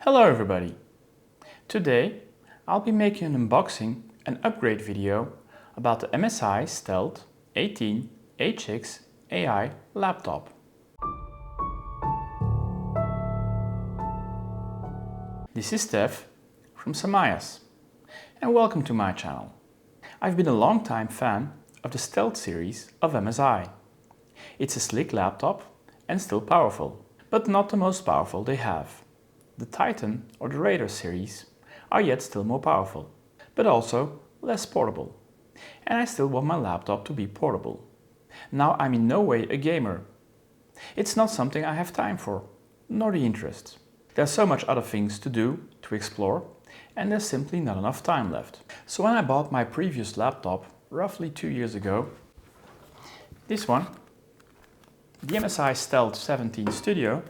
Hello everybody! Today I'll be making an unboxing and upgrade video about the MSI Stealth 18HX AI laptop. This is Stef from Samayas and welcome to my channel. I've been a long-time fan of the Stealth series of MSI. It's a slick laptop and still powerful, but not the most powerful they have. The Titan or the Raider series are yet still more powerful, but also less portable. And I still want my laptop to be portable. Now I'm in no way a gamer. It's not something I have time for, nor the interest. There's so much other things to do, to explore, and there's simply not enough time left. So when I bought my previous laptop, roughly 2 years ago, this one, the MSI Stealth 17 Studio,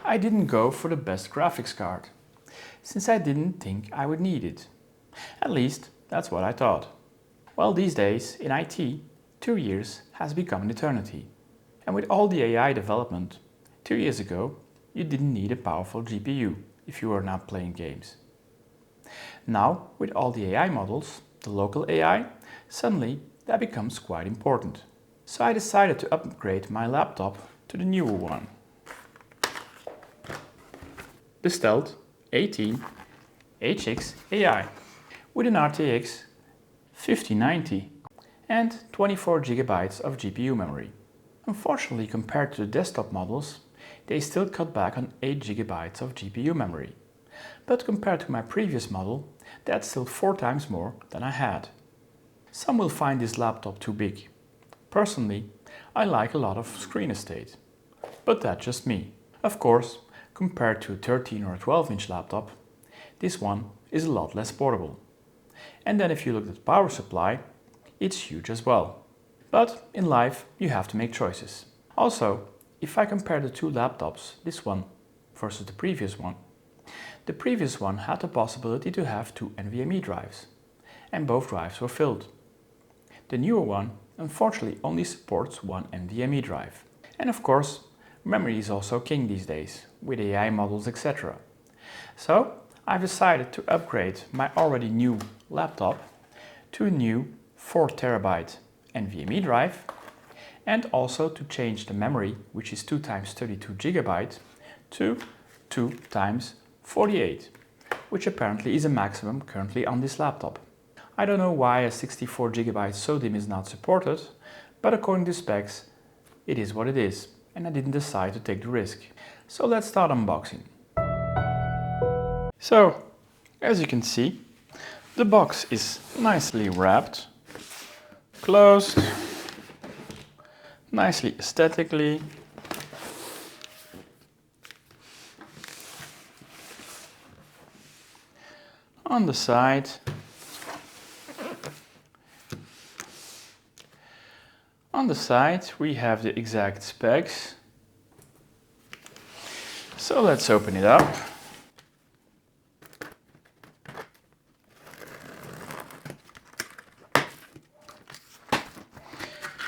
I didn't go for the best graphics card, since I didn't think I would need it. At least, that's what I thought. Well, these days, in IT, 2 years has become an eternity. And with all the AI development, 2 years ago, you didn't need a powerful GPU if you were not playing games. Now, with all the AI models, the local AI, suddenly that becomes quite important. So I decided to upgrade my laptop to the newer one. The Stealth 18HX AI with an RTX 5090 and 24 GB of GPU memory. Unfortunately, compared to the desktop models, they still cut back on 8 GB of GPU memory. But compared to my previous model, that's still 4 times more than I had. Some will find this laptop too big. Personally, I like a lot of screen estate. But that's just me. Of course, compared to a 13 or a 12-inch laptop, this one is a lot less portable. And then if you look at the power supply, it's huge as well. But in life, you have to make choices. Also, if I compare the two laptops, this one versus the previous one had the possibility to have 2 NVMe drives, and both drives were filled. The newer one, unfortunately, only supports 1 NVMe drive. And of course, memory is also king these days, with AI models, etc. So I've decided to upgrade my already new laptop to a new 4TB NVMe drive, and also to change the memory, which is 2 times 32 GB, to 2 times 48, which apparently is a maximum currently on this laptop. I don't know why a 64 GB SODIMM is not supported, but according to specs, it is what it is. And I didn't decide to take the risk. So let's start unboxing. So, as you can see, the box is nicely wrapped, closed, nicely aesthetically. On the side, we have the exact specs. So let's open it up.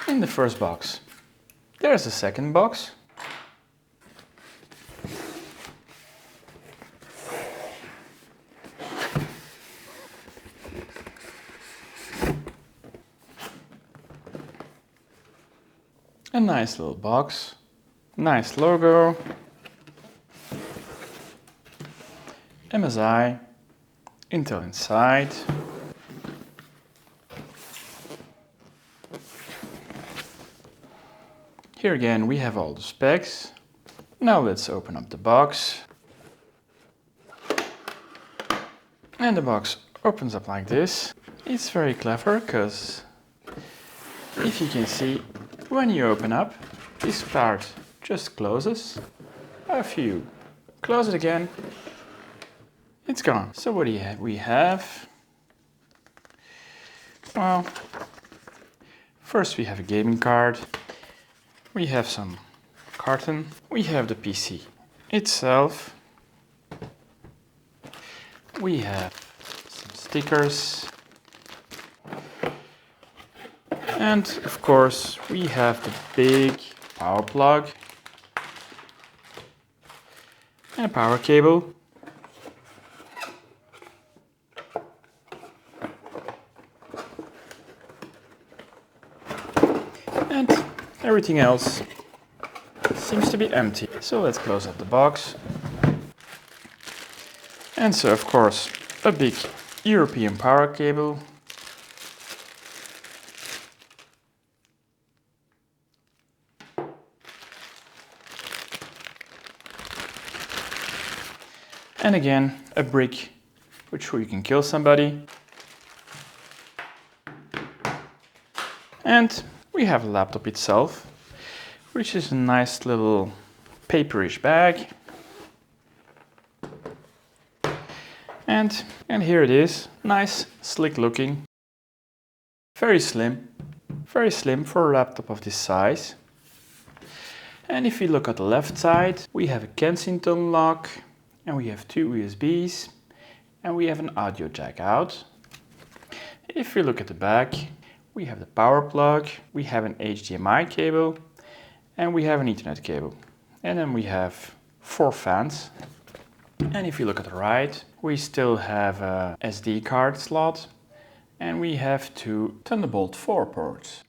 In the first box, there's a second box. A nice little box, nice logo, MSI, Intel inside. Here again we have all the specs. Now let's open up the box. And the box opens up like this. It's very clever because if you can see, when you open up, this part just closes. If you close it again, it's gone. So what do we have? Well, first we have a gaming card. We have some carton. We have the PC itself. We have some stickers. And of course, we have the big power plug. and a power cable. And everything else seems to be empty. So let's close up the box. And so of course a big European power cable. And again, a brick with which you can kill somebody. And we have a laptop itself, which is a nice little paperish bag. And here it is, nice, slick looking, very slim for a laptop of this size. And if you look at the left side, we have a Kensington lock, and we have two USBs, and we have an audio jack out. If you look at the back, we have the power plug, we have an HDMI cable, and we have an Ethernet cable. And then we have 4 fans. And if you look at the right, we still have a SD card slot, and we have 2 Thunderbolt 4 ports.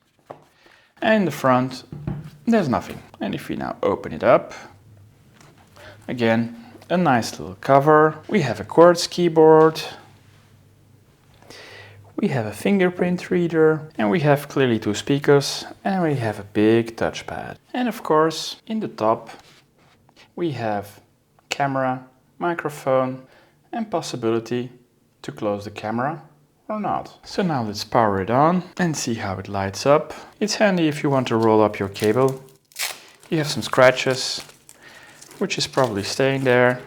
And in the front, there's nothing. And if we now open it up, again, a nice little cover. We have a quartz keyboard. We have a fingerprint reader, and we have clearly 2 speakers, and we have a big touchpad. And of course, in the top, we have camera, microphone, and possibility to close the camera or not. So now let's power it on and see how it lights up. It's handy if you want to roll up your cable. You have some scratches, which is probably staying there,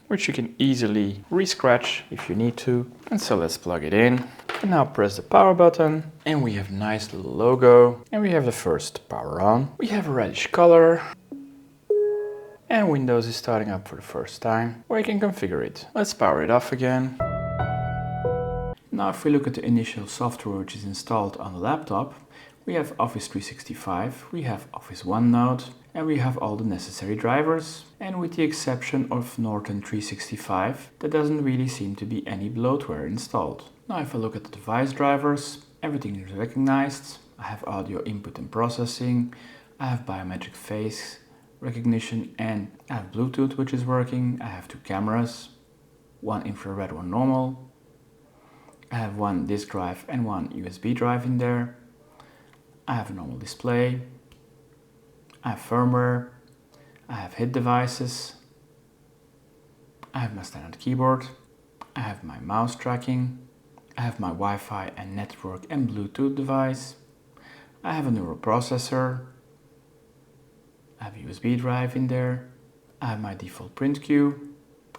which you can easily re-scratch if you need to. And so let's plug it in. And now press the power button, and we have a nice little logo, and we have the first power on. We have a reddish color, and Windows is starting up for the first time, where you can configure it. Let's power it off again. Now if we look at the initial software which is installed on the laptop, we have Office 365, we have Office OneNote, and we have all the necessary drivers. And with the exception of Norton 365, there doesn't really seem to be any bloatware installed. Now if I look at the device drivers, everything is recognized. I have audio input and processing, I have biometric face recognition, and I have Bluetooth which is working. I have 2 cameras, one infrared, one normal. I have 1 disk drive and 1 USB drive in there. I have a normal display. I have firmware. I have HID devices. I have my standard keyboard. I have my mouse tracking. I have my Wi-Fi and network and Bluetooth device. I have a neural processor. I have a USB drive in there. I have my default print queue.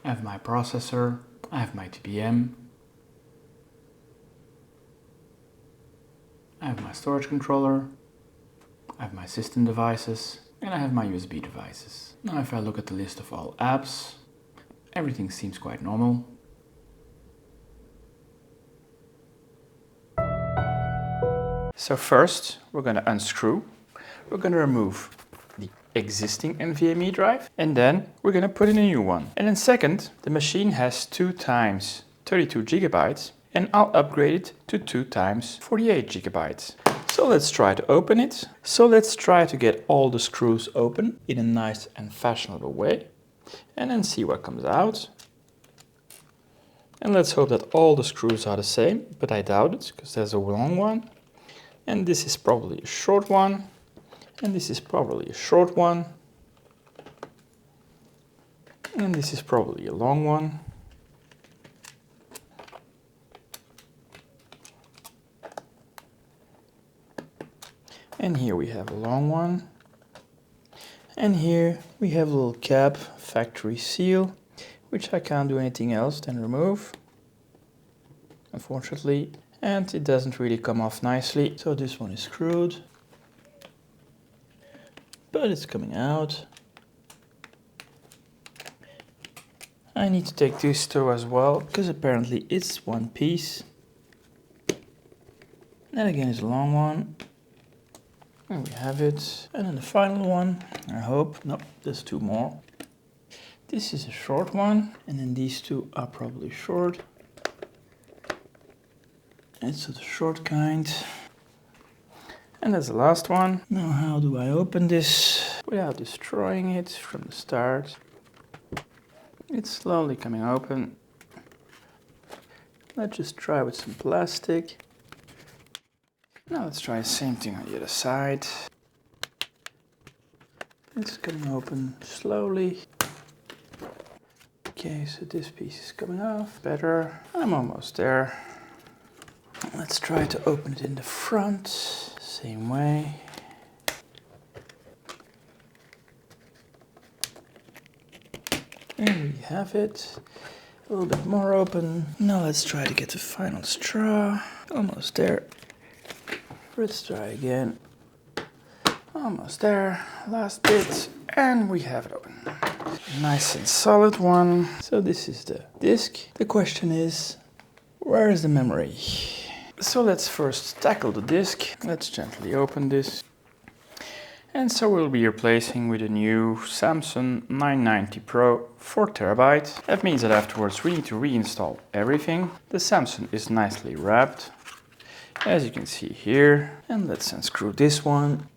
I have my processor. I have my TPM. I have my storage controller. I have my system devices. And I have my USB devices. Now if I look at the list of all apps, everything seems quite normal. So first, we're going to unscrew. We're going to remove the existing NVMe drive, and then we're going to put in a new one. And then second, the machine has 2 times 32 gigabytes, and I'll upgrade it to 2 times 48 gigabytes. So let's try to open it. So let's try to get all the screws open in a nice and fashionable way, and then see what comes out. And let's hope that all the screws are the same, but I doubt it, because there's a long one. And this is probably a short one. And this is probably a short one. And this is probably a long one. And here we have a long one. And here we have a little cap, factory seal, which I can't do anything else than remove, unfortunately. And it doesn't really come off nicely. So this one is screwed, but it's coming out. I need to take this two as well, because apparently it's one piece. Then again it's a long one. And we have it. And then the final one, I hope. Nope, there's 2 more. This is a short one, and then these two are probably short. It's the short kind. And that's the last one. Now how do I open this without destroying it from the start? It's slowly coming open. Let's just try with some plastic. Now let's try the same thing on the other side. It's coming open slowly. Okay, so this piece is coming off. Better. I'm almost there. Let's try to open it in the front. Same way. There we have it. A little bit more open. Now let's try to get the final straw. Almost there. Let's try again. Almost there. Last bit. And we have it open. Nice and solid one. So this is the disk. The question is, where is the memory? So let's first tackle the disk. Let's gently open this. And so we'll be replacing with a new Samsung 990 Pro 4TB. That means that afterwards we need to reinstall everything. The Samsung is nicely wrapped, as you can see here. And let's unscrew this one.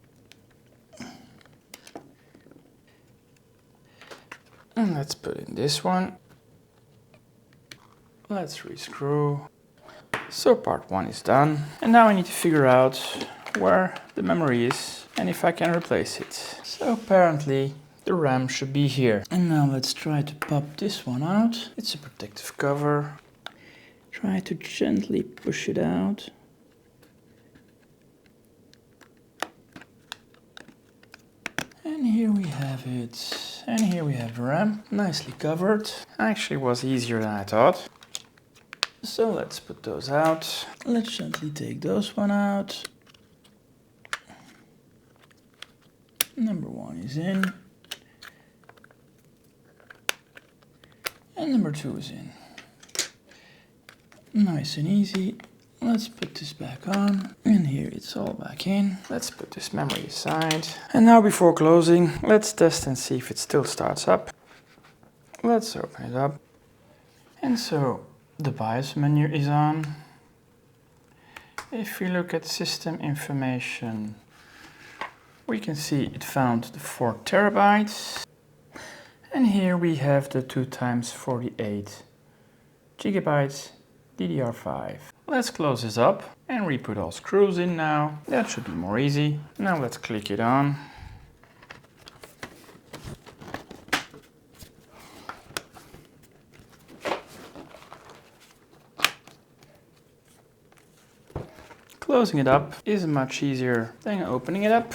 And let's put in this one. Let's rescrew. So part 1 is done. And now I need to figure out where the memory is and if I can replace it. So apparently the RAM should be here. And now let's try to pop this one out. It's a protective cover. Try to gently push it out. And here we have it. And here we have the RAM, nicely covered. Actually was easier than I thought. So let's put those out. Let's gently take those one out. Number 1 is in. And number 2 is in. Nice and easy. Let's put this back on. And here it's all back in. Let's put this memory aside. And now before closing, let's test and see if it still starts up. Let's open it up. And so the BIOS menu is on. If we look at system information, we can see it found the 4TB. And here we have the 2x48 GB DDR5. Let's close this up and re-put all screws in now. That should be more easy. Now let's click it on. Closing it up is much easier than opening it up.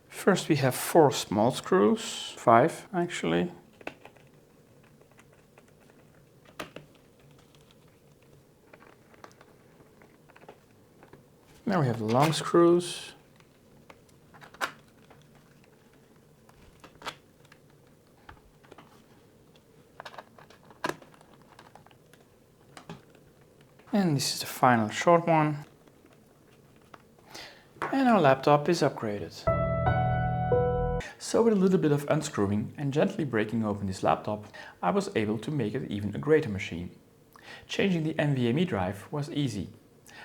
First we have 4 small screws, 5 actually. Now we have the long screws. And this is the final short one. And our laptop is upgraded. So with a little bit of unscrewing and gently breaking open this laptop, I was able to make it even a greater machine. Changing the NVMe drive was easy.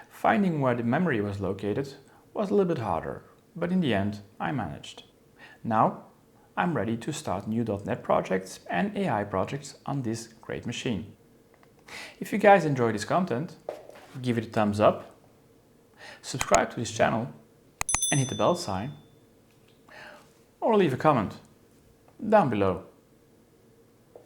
Finding where the memory was located was a little bit harder, but in the end I managed. Now I'm ready to start new .NET projects and AI projects on this great machine. If you guys enjoy this content, give it a thumbs up, subscribe to this channel and hit the bell sign, or leave a comment down below.